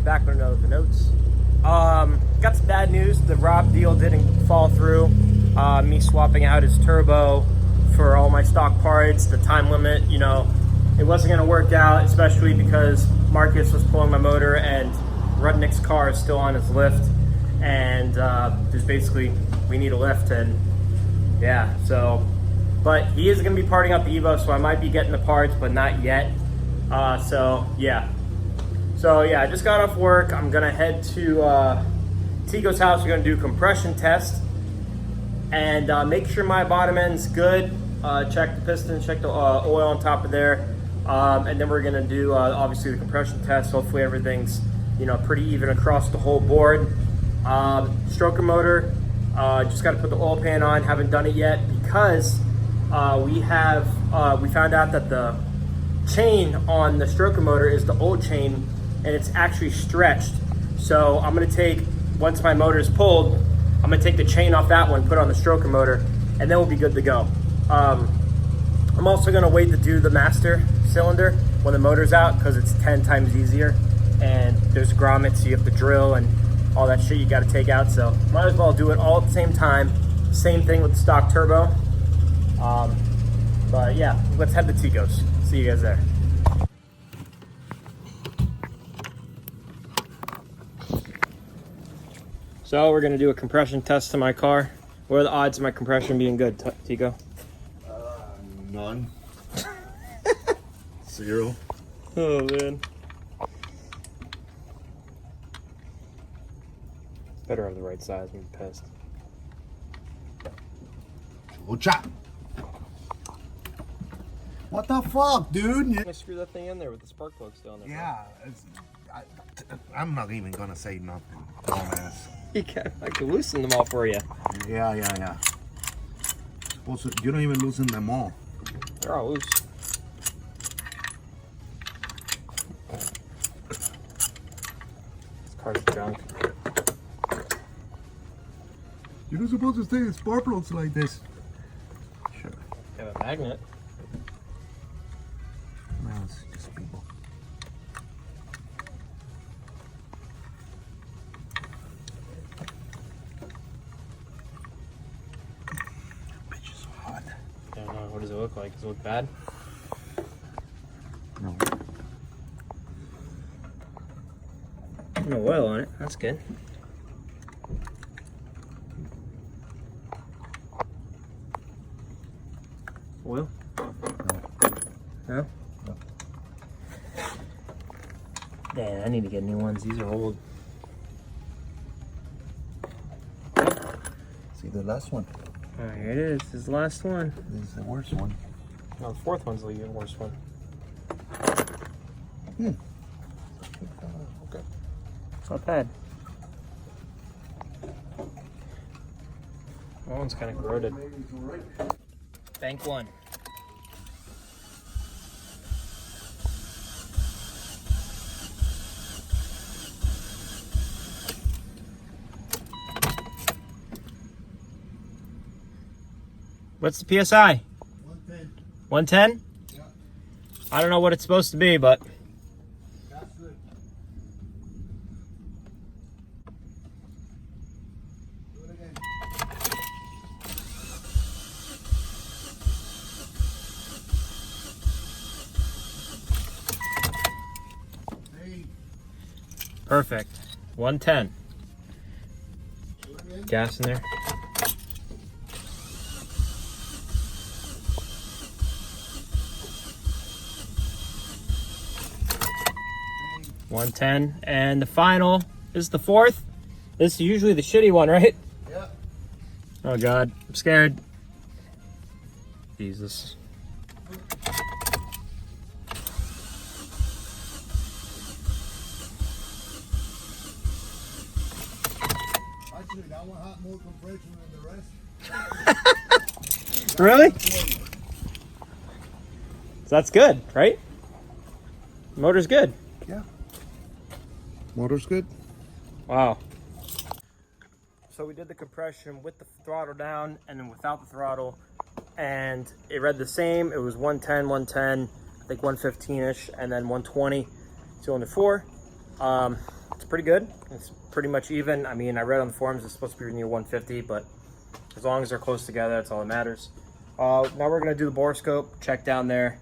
back with another Vnotes. Got some bad news. The Rob deal didn't fall through. Me swapping out his turbo for all my stock parts, the time limit, you know, it wasn't going to work out, especially because Marcus was pulling my motor and Rudnick's car is still on his lift. And there's basically, we need a lift, and yeah, so, but he is going to be parting out the Evo, so I might be getting the parts, but not yet. So yeah, I just got off work. I'm gonna head to Tico's house. We're gonna do a compression test and make sure my bottom end's good. Check the piston, check the oil on top of there, and then we're gonna do obviously the compression test. Hopefully everything's, you know, pretty even across the whole board. Stroker motor, just got to put the oil pan on. Haven't done it yet because we found out that the chain on the stroker motor is the old chain and it's actually stretched. So I'm going to take, once my motor is pulled, I'm going to take the chain off that one, put it on the stroker motor, and then we'll be good to go. I'm also going to wait to do the master cylinder when the motor's out because it's 10 times easier, and there's grommets, so you have to drill and all that shit you got to take out. So might as well do it all at the same time. Same thing with the stock turbo. But yeah, let's head to Tico's. See you guys there. So we're gonna do a compression test to my car. What are the odds of my compression being good, Tico? None. 0. Oh man. Better have the right size. I'm pissed. Chop. What the fuck, dude? I screw that thing in there with the spark plug still in there. Yeah, I'm not even gonna say nothing. Dumbass. I can loosen them all for you. Yeah. Also, you don't even loosen them all. They're all loose. This car's junk. You're not supposed to stay in spark plugs like this. Sure. You have a magnet. No, it's just people. Bitch is so hot. I don't know. What does it look like? Does it look bad? No. No oil on it. That's good. Oil? No? No. Man, I need to get new ones. These are old. See the last one? Oh, here it is. This is the last one. This is the worst one. No, the fourth one's the even worse one. Okay. It's not bad. That one's kind of corroded. Bank one. What's the PSI? 110. 110? Yeah. I don't know what it's supposed to be, but That's good. Do it again. Hey, perfect. 110. do it again. Gas in there. Hey. 110. And the final is the fourth. This is usually the shitty one, right? Yeah. Oh God, I'm scared. Jesus. Actually, that one had more compression than the rest. Really? So that's good, right? Motor's good. Yeah. Motor's good. Wow. So we did the compression with the throttle down and then without the throttle, and it read the same. It was 110, 110, I think 115-ish, and then 120, cylinder 4. It's pretty good. It's pretty much even. I mean, I read on the forums it's supposed to be near 150, but as long as they're close together, that's all that matters. Now we're gonna do the borescope, check down there,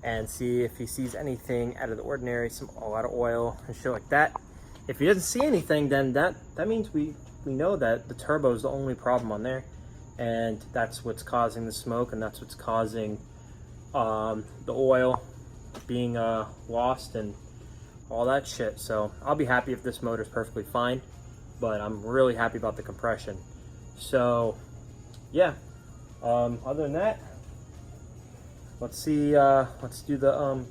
and see if he sees anything out of the ordinary, a lot of oil and shit like that. If he doesn't see anything, then that means we know that the turbo is the only problem on there, and that's what's causing the smoke, and that's what's causing the oil being lost and all that shit. So I'll be happy if this motor is perfectly fine, but I'm really happy about the compression. So yeah, other than that, let's see, let's do the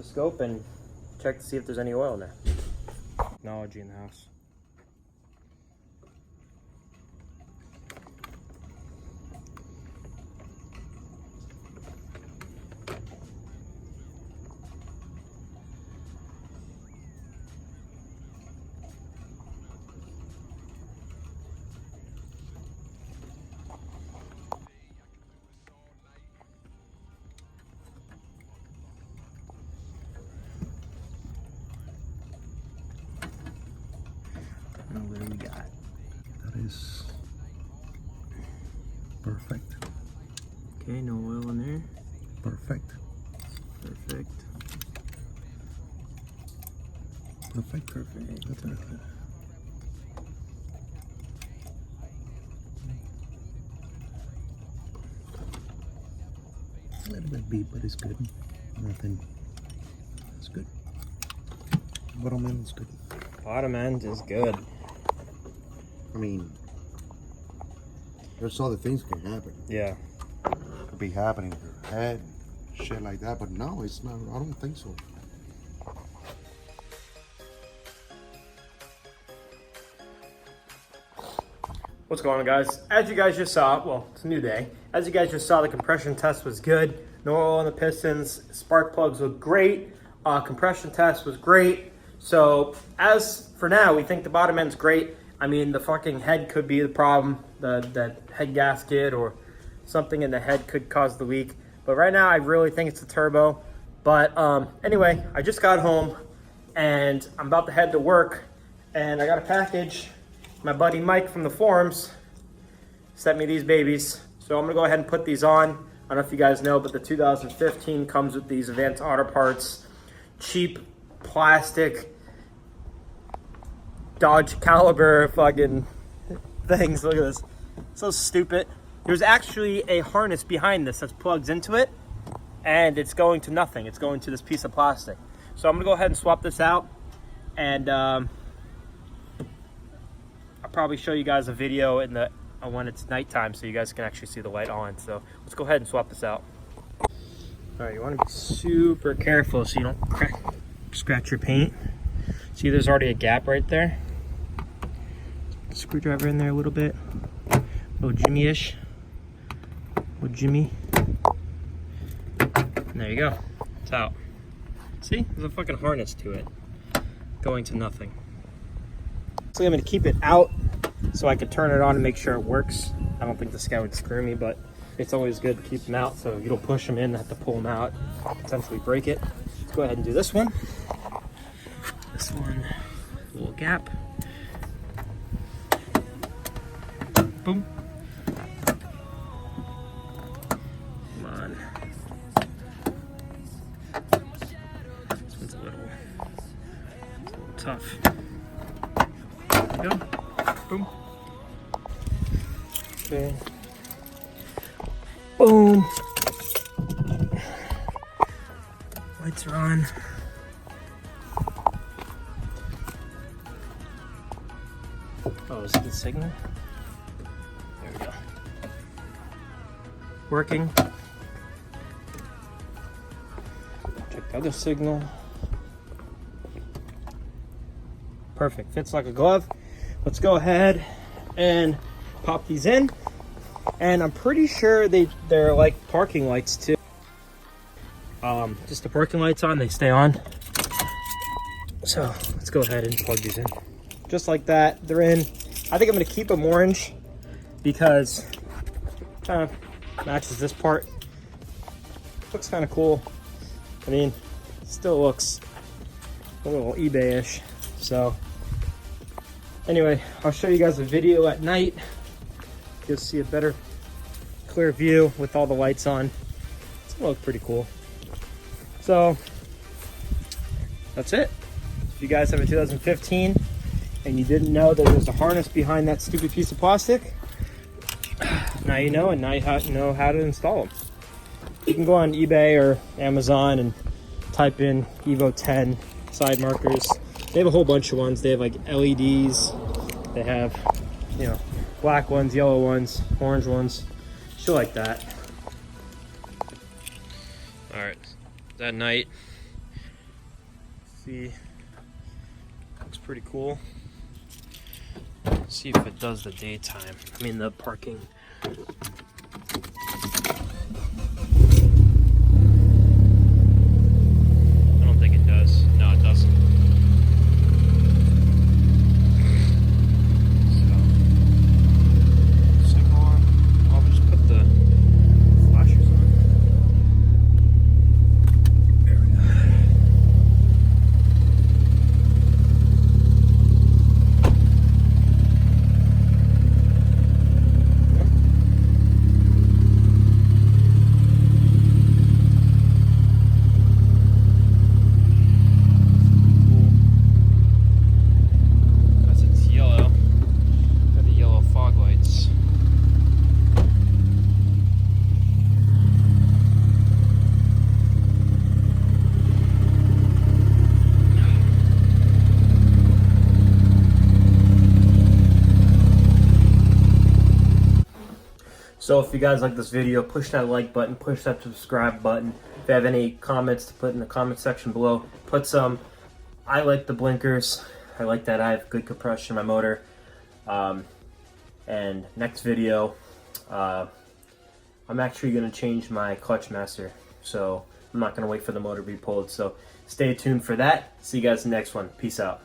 scope and check to see if there's any oil in there. Technology in the house. What do we got? That is perfect. Okay, no oil in there. Perfect. Perfect. Perfect. Perfect. That's it. A little bit beep, but it's good. Nothing. It's good. Bottom end is good. Bottom end is good. I mean, there's other things can happen. Yeah. Could be happening to your head, shit like that. But no, it's not. I don't think so. What's going on, guys? As you guys just saw, well, it's a new day. As you guys just saw, the compression test was good. No oil on the pistons. Spark plugs look great. Compression test was great. So as for now, we think the bottom end's great. I mean, the fucking head could be the problem. The head gasket or something in the head could cause the leak. But right now, I really think it's the turbo. But anyway, I just got home and I'm about to head to work. And I got a package. My buddy Mike from the forums sent me these babies. So I'm gonna go ahead and put these on. I don't know if you guys know, but the 2015 comes with these Advanced Auto Parts, cheap plastic Dodge Caliber fucking things. Look at this. So stupid. There's actually a harness behind this that plugs into it, and it's going to nothing. It's going to this piece of plastic. So I'm gonna go ahead and swap this out, and I'll probably show you guys a video in the when it's nighttime, so you guys can actually see the light on. So let's go ahead and swap this out. All right, you want to be super careful so you don't scratch your paint. See, there's already a gap right there. Screwdriver in there a little bit, a little jimmy-ish, little jimmy. And there you go. It's out. See, there's a fucking harness to it, going to nothing. So I'm gonna keep it out so I can turn it on and make sure it works. I don't think this guy would screw me, but it's always good to keep them out so you don't push them in, have to pull them out, potentially break it. Let's go ahead and do this one. This one, little gap. Boom. Come on. This one's a little tough. There we go. Boom. Okay. Boom. Lights are on. Oh, is it the signal? There we go. Working. Check the other signal. Perfect. Fits like a glove. Let's go ahead and pop these in. And I'm pretty sure they're like parking lights too. Just the parking lights on, they stay on. So let's go ahead and plug these in. Just like that, they're in. I think I'm gonna keep them orange because it kind of matches this part. Looks kind of cool. I mean, still looks a little eBay-ish. So anyway, I'll show you guys a video at night. You'll see a better, clear view with all the lights on. It's gonna look pretty cool. So that's it. If you guys have a 2015 and you didn't know that there's a harness behind that stupid piece of plastic, now you know, and now you know how to install them. You can go on eBay or Amazon and type in Evo 10 side markers. They have a whole bunch of ones. They have like LEDs. They have, you know, black ones, yellow ones, orange ones, shit like that. All right, that night, see, looks pretty cool. See if it does the daytime. I mean the parking. I don't think it does. No, it doesn't. So, signal on. I'll just put the flashers on. There we go. So if you guys like this video, push that like button, push that subscribe button. If you have any comments to put in the comment section below, put some. I like the blinkers. I like that I have good compression in my motor. And next video, I'm actually going to change my clutch master. So I'm not going to wait for the motor to be pulled. So stay tuned for that. See you guys in the next one. Peace out.